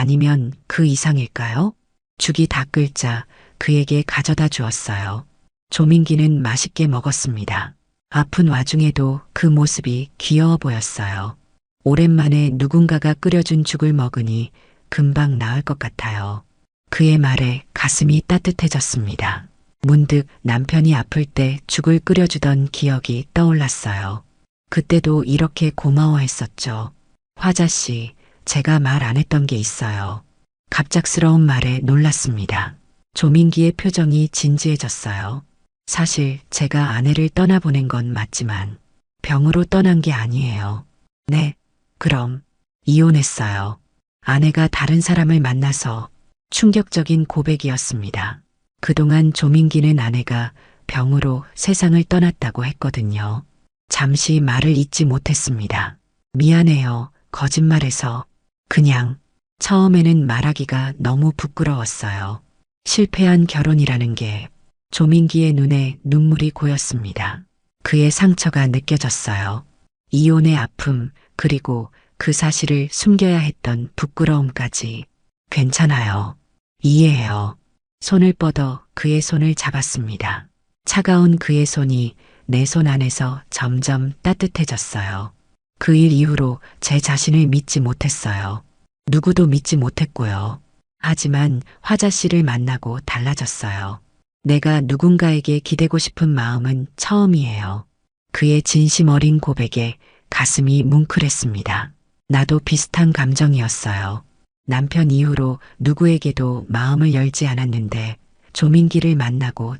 아니면 그 이상일까요? 죽이 다 끓자 그에게 가져다 주었어요. 조민기는 맛있게 먹었습니다. 아픈 와중에도 그 모습이 귀여워 보였어요. 오랜만에 누군가가 끓여준 죽을 먹으니 금방 나을 것 같아요. 그의 말에 가슴이 따뜻해졌습니다. 문득 남편이 아플 때 죽을 끓여주던 기억이 떠올랐어요. 그때도 이렇게 고마워했었죠. 화자 씨, 제가 말 안 했던 게 있어요. 갑작스러운 말에 놀랐습니다. 조민기의 표정이 진지해졌어요. 사실 제가 아내를 떠나보낸 건 맞지만 병으로 떠난 게 아니에요. 네, 그럼 이혼했어요. 아내가 다른 사람을 만나서 충격적인 고백이었습니다. 그동안 조민기는 아내가 병으로 세상을 떠났다고 했거든요. 잠시 말을 잇지 못했습니다. 미안해요. 거짓말해서. 그냥 처음에는 말하기가 너무 부끄러웠어요. 실패한 결혼이라는 게 조민기의 눈에 눈물이 고였습니다. 그의 상처가 느껴졌어요. 이혼의 아픔, 그리고 그 사실을 숨겨야 했던 부끄러움까지. 괜찮아요. 이해해요. 손을 뻗어 그의 손을 잡았습니다. 차가운 그의 손이 내 손 안에서 점점 따뜻해졌어요. 그 일 이후로 제 자신을 믿지 못했어요. 누구도 믿지 못했고요. 하지만 화자 씨를 만나고 달라졌어요. 내가 누군가에게 기대고 싶은 마음은 처음이에요. 그의 진심 어린 고백에 가슴이 뭉클했습니다. 나도 비슷한 감정이었어요. 남편 이후로 누구에게도 마음을 열지 않았는데 조민기를 만나고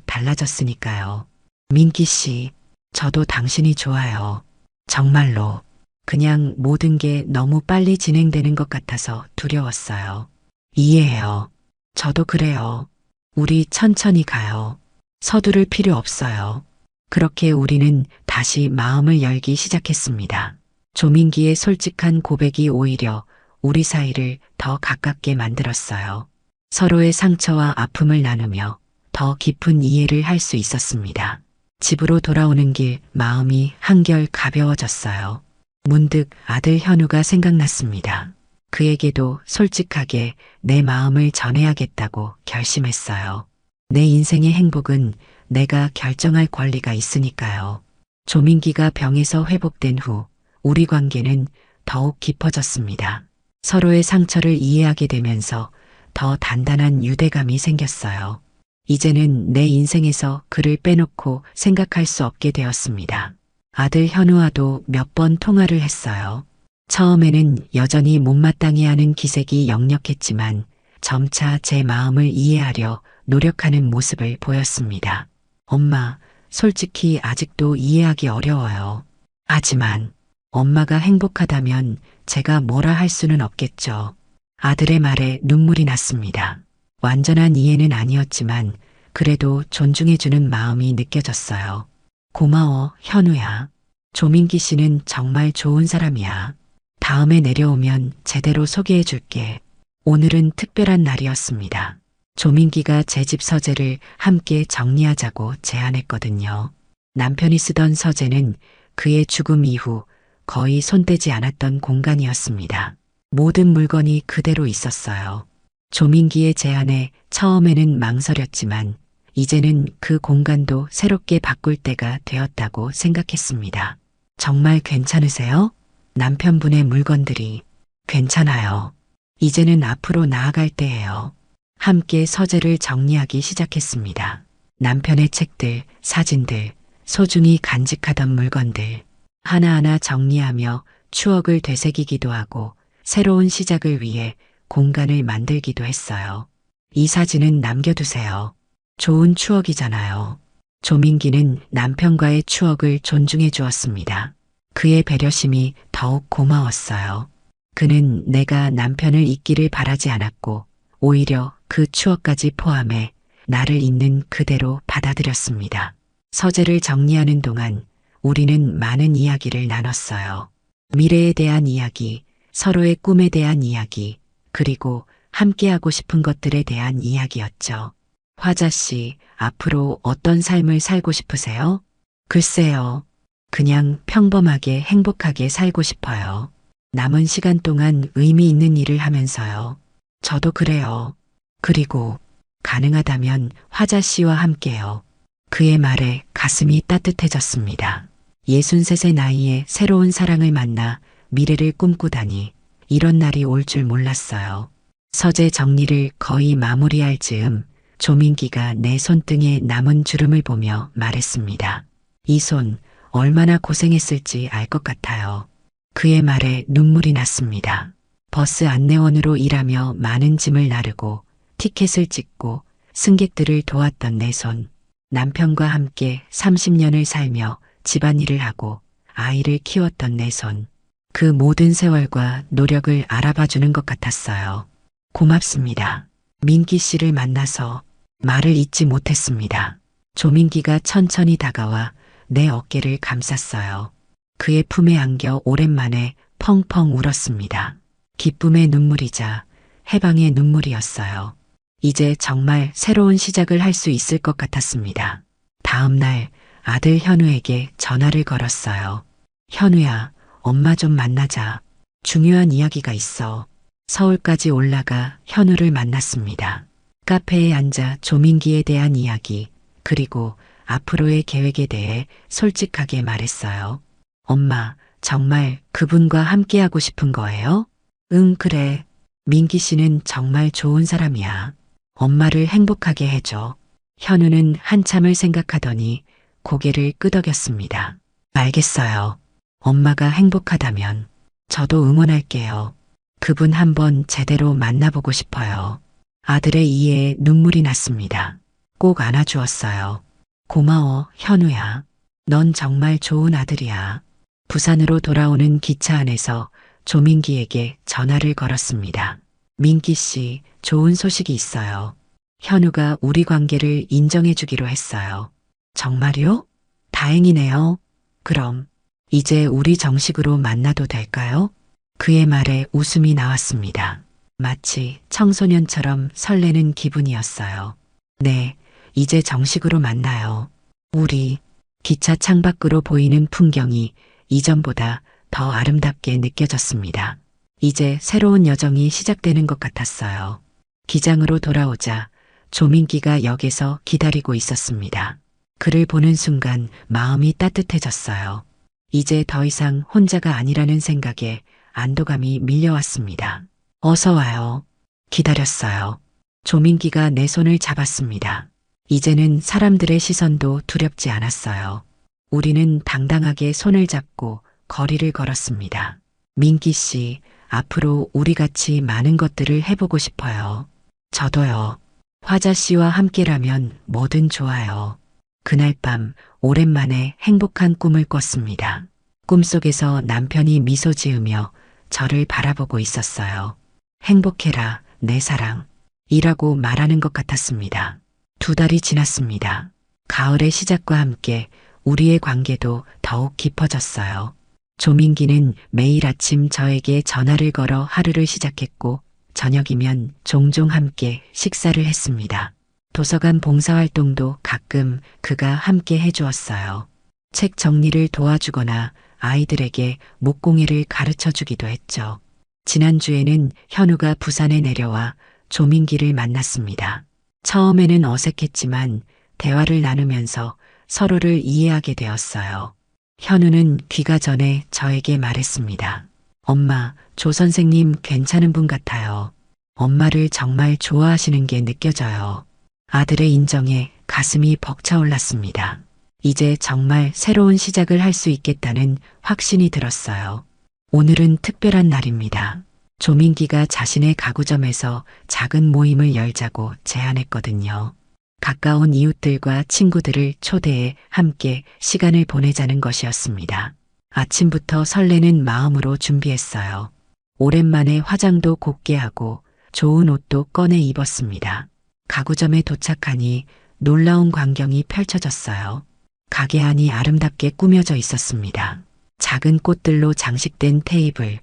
달라졌으니까요. 민기 씨, 저도 당신이 좋아요. 정말로. 그냥 모든 게 너무 빨리 진행되는 것 같아서 두려웠어요. 이해해요. 저도 그래요. 우리 천천히 가요. 서두를 필요 없어요. 그렇게 우리는 다시 마음을 열기 시작했습니다. 조민기의 솔직한 고백이 오히려 우리 사이를 더 가깝게 만들었어요. 서로의 상처와 아픔을 나누며 더 깊은 이해를 할 수 있었습니다. 집으로 돌아오는 길 마음이 한결 가벼워졌어요. 문득 아들 현우가 생각났습니다. 그에게도 솔직하게 내 마음을 전해야겠다고 결심했어요. 내 인생의 행복은 내가 결정할 권리가 있으니까요. 조민기가 병에서 회복된 후 우리 관계는 더욱 깊어졌습니다. 서로의 상처를 이해하게 되면서 더 단단한 유대감이 생겼어요. 이제는 내 인생에서 그를 빼놓고 생각할 수 없게 되었습니다. 아들 현우와도 몇 번 통화를 했어요. 처음에는 여전히 못마땅해 하는 기색이 역력했지만 점차 제 마음을 이해하려 노력하는 모습을 보였습니다. 엄마, 솔직히 아직도 이해하기 어려워요. 하지만 엄마가 행복하다면 제가 뭐라 할 수는 없겠죠. 아들의 말에 눈물이 났습니다. 완전한 이해는 아니었지만 그래도 존중해주는 마음이 느껴졌어요. 고마워, 현우야. 조민기 씨는 정말 좋은 사람이야. 다음에 내려오면 제대로 소개해줄게. 오늘은 특별한 날이었습니다. 조민기가 제 집 서재를 함께 정리하자고 제안했거든요. 남편이 쓰던 서재는 그의 죽음 이후 거의 손대지 않았던 공간이었습니다. 모든 물건이 그대로 있었어요. 조민기의 제안에 처음에는 망설였지만 이제는 그 공간도 새롭게 바꿀 때가 되었다고 생각했습니다. 정말 괜찮으세요? 남편분의 물건들이. 괜찮아요. 이제는 앞으로 나아갈 때예요. 함께 서재를 정리하기 시작했습니다. 남편의 책들, 사진들, 소중히 간직하던 물건들 하나하나 정리하며 추억을 되새기기도 하고 새로운 시작을 위해 공간을 만들기도 했어요. 이 사진은 남겨두세요. 좋은 추억이잖아요. 조민기는 남편과의 추억을 존중해 주었습니다. 그의 배려심이 더욱 고마웠어요. 그는 내가 남편을 잊기를 바라지 않았고 오히려 그 추억까지 포함해 나를 있는 그대로 받아들였습니다. 서재를 정리하는 동안 우리는 많은 이야기를 나눴어요. 미래에 대한 이야기, 서로의 꿈에 대한 이야기, 그리고 함께하고 싶은 것들에 대한 이야기였죠. 화자 씨, 앞으로 어떤 삶을 살고 싶으세요? 글쎄요. 그냥 평범하게 행복하게 살고 싶어요. 남은 시간 동안 의미 있는 일을 하면서요. 저도 그래요. 그리고 가능하다면 화자 씨와 함께요. 그의 말에 가슴이 따뜻해졌습니다. 63의 나이에 새로운 사랑을 만나 미래를 꿈꾸다니 이런 날이 올 줄 몰랐어요. 서재 정리를 거의 마무리할 즈음 조민기가 내 손등에 남은 주름을 보며 말했습니다. 이 손 얼마나 고생했을지 알 것 같아요. 그의 말에 눈물이 났습니다. 버스 안내원으로 일하며 많은 짐을 나르고 티켓을 찍고 승객들을 도왔던 내 손. 남편과 함께 30년을 살며 집안일을 하고 아이를 키웠던 내 손. 그 모든 세월과 노력을 알아봐주는 것 같았어요. 고맙습니다. 민기 씨를 만나서 말을 잇지 못했습니다. 조민기가 천천히 다가와 내 어깨를 감쌌어요. 그의 품에 안겨 오랜만에 펑펑 울었습니다. 기쁨의 눈물이자 해방의 눈물이었어요. 이제 정말 새로운 시작을 할 수 있을 것 같았습니다. 다음 날 아들 현우에게 전화를 걸었어요. 현우야, 엄마 좀 만나자. 중요한 이야기가 있어. 서울까지 올라가 현우를 만났습니다. 카페에 앉아 조민기에 대한 이야기, 그리고 앞으로의 계획에 대해 솔직하게 말했어요. 엄마, 정말 그분과 함께하고 싶은 거예요? 응, 그래. 민기 씨는 정말 좋은 사람이야. 엄마를 행복하게 해줘. 현우는 한참을 생각하더니 고개를 끄덕였습니다. 알겠어요. 엄마가 행복하다면 저도 응원할게요. 그분 한번 제대로 만나보고 싶어요. 아들의 이해에 눈물이 났습니다. 꼭 안아주었어요. 고마워, 현우야. 넌 정말 좋은 아들이야. 부산으로 돌아오는 기차 안에서 조민기에게 전화를 걸었습니다. 민기 씨, 좋은 소식이 있어요. 현우가 우리 관계를 인정해 주기로 했어요. 정말요? 다행이네요. 그럼 이제 우리 정식으로 만나도 될까요? 그의 말에 웃음이 나왔습니다. 마치 청소년처럼 설레는 기분이었어요. 네, 이제 정식으로 만나요. 우리 기차 창밖으로 보이는 풍경이 이전보다 더 아름답게 느껴졌습니다. 이제 새로운 여정이 시작되는 것 같았어요. 기장으로 돌아오자 조민기가 역에서 기다리고 있었습니다. 그를 보는 순간 마음이 따뜻해졌어요. 이제 더 이상 혼자가 아니라는 생각에 안도감이 밀려왔습니다. 어서 와요. 기다렸어요. 조민기가 내 손을 잡았습니다. 이제는 사람들의 시선도 두렵지 않았어요. 우리는 당당하게 손을 잡고 거리를 걸었습니다. 민기 씨, 앞으로 우리 같이 많은 것들을 해보고 싶어요. 저도요. 화자 씨와 함께라면 뭐든 좋아요. 그날 밤 오랜만에 행복한 꿈을 꿨습니다. 꿈속에서 남편이 미소 지으며 저를 바라보고 있었어요. 행복해라, 내 사랑. 이라고 말하는 것 같았습니다. 2달이 지났습니다. 가을의 시작과 함께 우리의 관계도 더욱 깊어졌어요. 조민기는 매일 아침 저에게 전화를 걸어 하루를 시작했고 저녁이면 종종 함께 식사를 했습니다. 도서관 봉사활동도 가끔 그가 함께 해주었어요. 책 정리를 도와주거나 아이들에게 목공예를 가르쳐주기도 했죠. 지난주에는 현우가 부산에 내려와 조민기를 만났습니다. 처음에는 어색했지만 대화를 나누면서 서로를 이해하게 되었어요. 현우는 귀가 전에 저에게 말했습니다. 엄마, 조 선생님 괜찮은 분 같아요. 엄마를 정말 좋아하시는 게 느껴져요. 아들의 인정에 가슴이 벅차올랐습니다. 이제 정말 새로운 시작을 할 수 있겠다는 확신이 들었어요. 오늘은 특별한 날입니다. 조민기가 자신의 가구점에서 작은 모임을 열자고 제안했거든요. 가까운 이웃들과 친구들을 초대해 함께 시간을 보내자는 것이었습니다. 아침부터 설레는 마음으로 준비했어요. 오랜만에 화장도 곱게 하고 좋은 옷도 꺼내 입었습니다. 가구점에 도착하니 놀라운 광경이 펼쳐졌어요. 가게 안이 아름답게 꾸며져 있었습니다. 작은 꽃들로 장식된 테이블,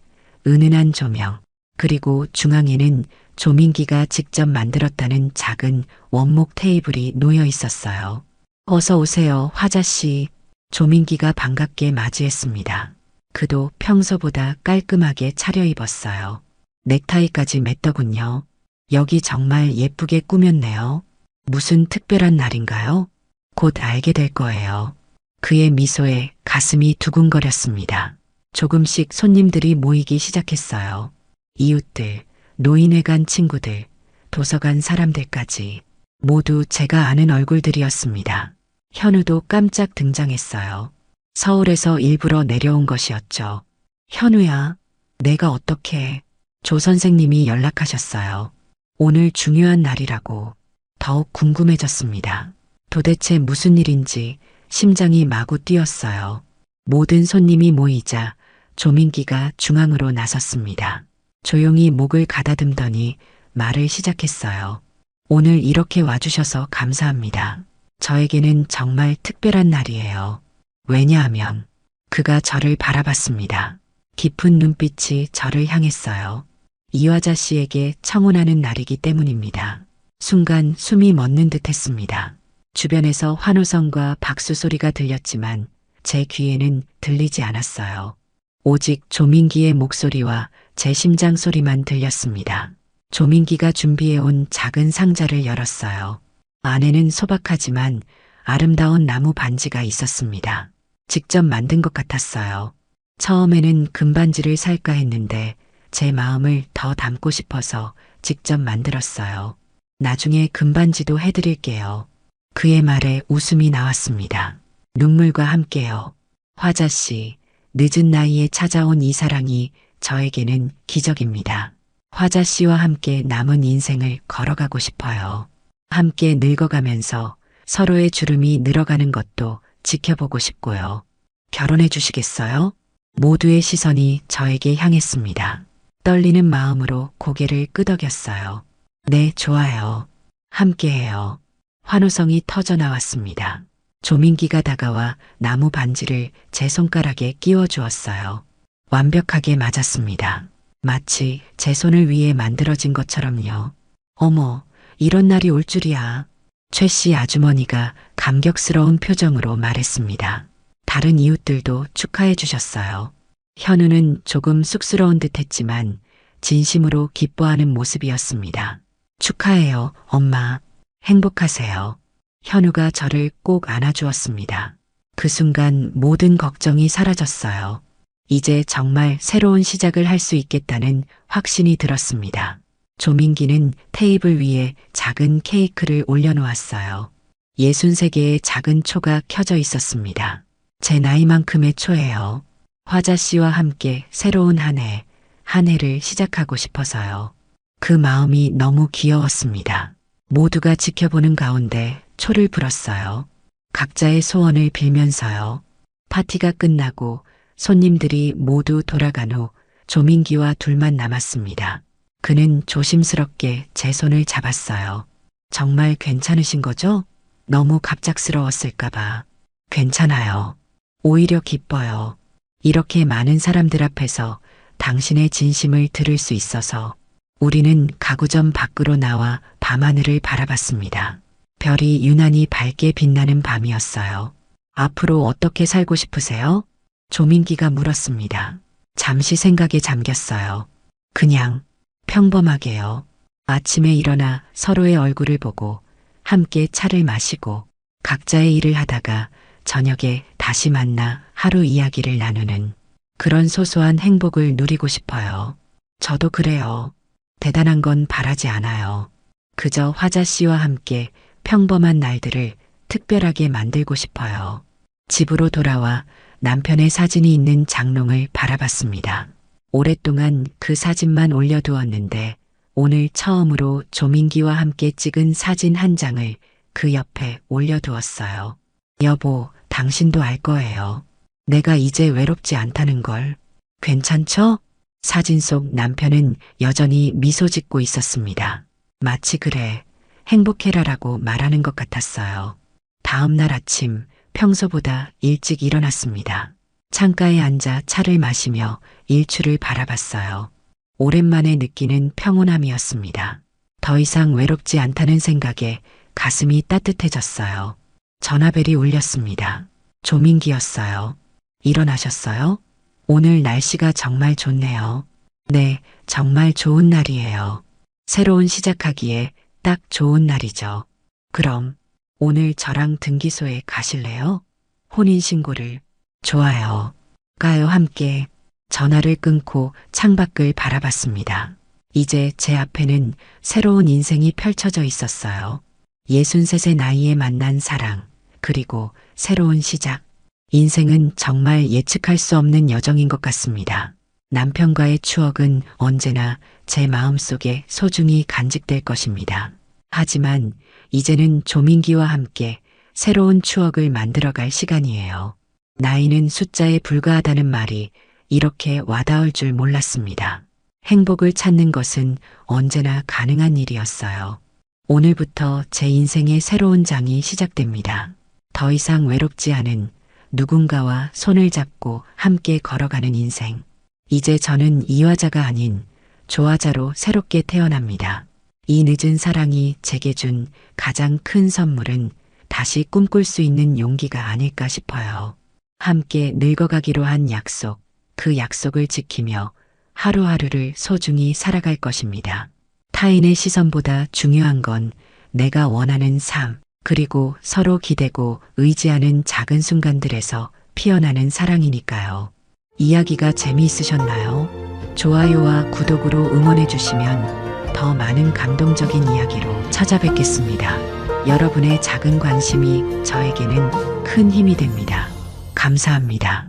은은한 조명, 그리고 중앙에는 조민기가 직접 만들었다는 작은 원목 테이블이 놓여 있었어요. 어서 오세요, 화자씨. 조민기가 반갑게 맞이했습니다. 그도 평소보다 깔끔하게 차려입었어요. 넥타이까지 맸더군요. 여기 정말 예쁘게 꾸몄네요. 무슨 특별한 날인가요? 곧 알게 될 거예요. 그의 미소에 가슴이 두근거렸습니다. 조금씩 손님들이 모이기 시작했어요. 이웃들, 노인회관 친구들, 도서관 사람들까지 모두 제가 아는 얼굴들이었습니다. 현우도 깜짝 등장했어요. 서울에서 일부러 내려온 것이었죠. 현우야, 내가 어떻게? 조 선생님이 연락하셨어요. 오늘 중요한 날이라고. 더욱 궁금해졌습니다. 도대체 무슨 일인지 심장이 마구 뛰었어요. 모든 손님이 모이자 조민기가 중앙으로 나섰습니다. 조용히 목을 가다듬더니 말을 시작했어요. 오늘 이렇게 와주셔서 감사합니다. 저에게는 정말 특별한 날이에요. 왜냐하면 그가 저를 바라봤습니다. 깊은 눈빛이 저를 향했어요. 이화자 씨에게 청혼하는 날이기 때문입니다. 순간 숨이 멎는 듯 했습니다. 주변에서 환호성과 박수 소리가 들렸지만 제 귀에는 들리지 않았어요. 오직 조민기의 목소리와 제 심장 소리만 들렸습니다. 조민기가 준비해온 작은 상자를 열었어요. 안에는 소박하지만 아름다운 나무 반지가 있었습니다. 직접 만든 것 같았어요. 처음에는 금반지를 살까 했는데 제 마음을 더 담고 싶어서 직접 만들었어요. 나중에 금반지도 해드릴게요. 그의 말에 웃음이 나왔습니다. 눈물과 함께요. 화자 씨, 늦은 나이에 찾아온 이 사랑이 저에게는 기적입니다. 화자 씨와 함께 남은 인생을 걸어가고 싶어요. 함께 늙어가면서 서로의 주름이 늘어가는 것도 지켜보고 싶고요. 결혼해 주시겠어요? 모두의 시선이 저에게 향했습니다. 떨리는 마음으로 고개를 끄덕였어요. 네, 좋아요. 함께해요. 환호성이 터져 나왔습니다. 조민기가 다가와 나무 반지를 제 손가락에 끼워 주었어요. 완벽하게 맞았습니다. 마치 제 손을 위해 만들어진 것처럼요. 어머, 이런 날이 올 줄이야. 최 씨 아주머니가 감격스러운 표정으로 말했습니다. 다른 이웃들도 축하해 주셨어요. 현우는 조금 쑥스러운 듯 했지만 진심으로 기뻐하는 모습이었습니다. 축하해요, 엄마. 행복하세요. 현우가 저를 꼭 안아주었습니다. 그 순간 모든 걱정이 사라졌어요. 이제 정말 새로운 시작을 할 수 있겠다는 확신이 들었습니다. 조민기는 테이블 위에 작은 케이크를 올려놓았어요. 63개의 작은 초가 켜져 있었습니다. 제 나이만큼의 초예요. 화자 씨와 함께 새로운 한 해를 시작하고 싶어서요. 그 마음이 너무 귀여웠습니다. 모두가 지켜보는 가운데 초를 불었어요. 각자의 소원을 빌면서요. 파티가 끝나고 손님들이 모두 돌아간 후 조민기와 둘만 남았습니다. 그는 조심스럽게 제 손을 잡았어요. 정말 괜찮으신 거죠? 너무 갑작스러웠을까봐. 괜찮아요. 오히려 기뻐요. 이렇게 많은 사람들 앞에서 당신의 진심을 들을 수 있어서. 우리는 가구점 밖으로 나와 밤하늘을 바라봤습니다. 별이 유난히 밝게 빛나는 밤이었어요. 앞으로 어떻게 살고 싶으세요? 조민기가 물었습니다. 잠시 생각에 잠겼어요. 그냥 평범하게요. 아침에 일어나 서로의 얼굴을 보고 함께 차를 마시고 각자의 일을 하다가 저녁에 다시 만나 하루 이야기를 나누는 그런 소소한 행복을 누리고 싶어요. 저도 그래요. 대단한 건 바라지 않아요. 그저 화자 씨와 함께 평범한 날들을 특별하게 만들고 싶어요. 집으로 돌아와 남편의 사진이 있는 장롱을 바라봤습니다. 오랫동안 그 사진만 올려두었는데 오늘 처음으로 조민기와 함께 찍은 사진 한 장을 그 옆에 올려두었어요. 여보, 당신도 알 거예요. 내가 이제 외롭지 않다는 걸. 괜찮죠? 사진 속 남편은 여전히 미소 짓고 있었습니다. 마치 그래, 행복해라라고 말하는 것 같았어요. 다음 날 아침 평소보다 일찍 일어났습니다. 창가에 앉아 차를 마시며 일출을 바라봤어요. 오랜만에 느끼는 평온함이었습니다. 더 이상 외롭지 않다는 생각에 가슴이 따뜻해졌어요. 전화벨이 울렸습니다. 조민기였어요. 일어나셨어요? 오늘 날씨가 정말 좋네요. 네, 정말 좋은 날이에요. 새로운 시작하기에 딱 좋은 날이죠. 그럼 오늘 저랑 등기소에 가실래요? 혼인신고를. 좋아요. 가요. 함께 전화를 끊고 창밖을 바라봤습니다. 이제 제 앞에는 새로운 인생이 펼쳐져 있었어요. 63세 나이에 만난 사랑, 그리고 새로운 시작. 인생은 정말 예측할 수 없는 여정인 것 같습니다. 남편과의 추억은 언제나 제 마음속에 소중히 간직될 것입니다. 하지만 이제는 조민기와 함께 새로운 추억을 만들어갈 시간이에요. 나이는 숫자에 불과하다는 말이 이렇게 와닿을 줄 몰랐습니다. 행복을 찾는 것은 언제나 가능한 일이었어요. 오늘부터 제 인생의 새로운 장이 시작됩니다. 더 이상 외롭지 않은 누군가와 손을 잡고 함께 걸어가는 인생. 이제 저는 이화자가 아닌 조화자로 새롭게 태어납니다. 이 늦은 사랑이 제게 준 가장 큰 선물은 다시 꿈꿀 수 있는 용기가 아닐까 싶어요. 함께 늙어가기로 한 약속, 그 약속을 지키며 하루하루를 소중히 살아갈 것입니다. 타인의 시선보다 중요한 건 내가 원하는 삶, 그리고 서로 기대고 의지하는 작은 순간들에서 피어나는 사랑이니까요. 이야기가 재미있으셨나요? 좋아요와 구독으로 응원해 주시면 더 많은 감동적인 이야기로 찾아뵙겠습니다. 여러분의 작은 관심이 저에게는 큰 힘이 됩니다. 감사합니다.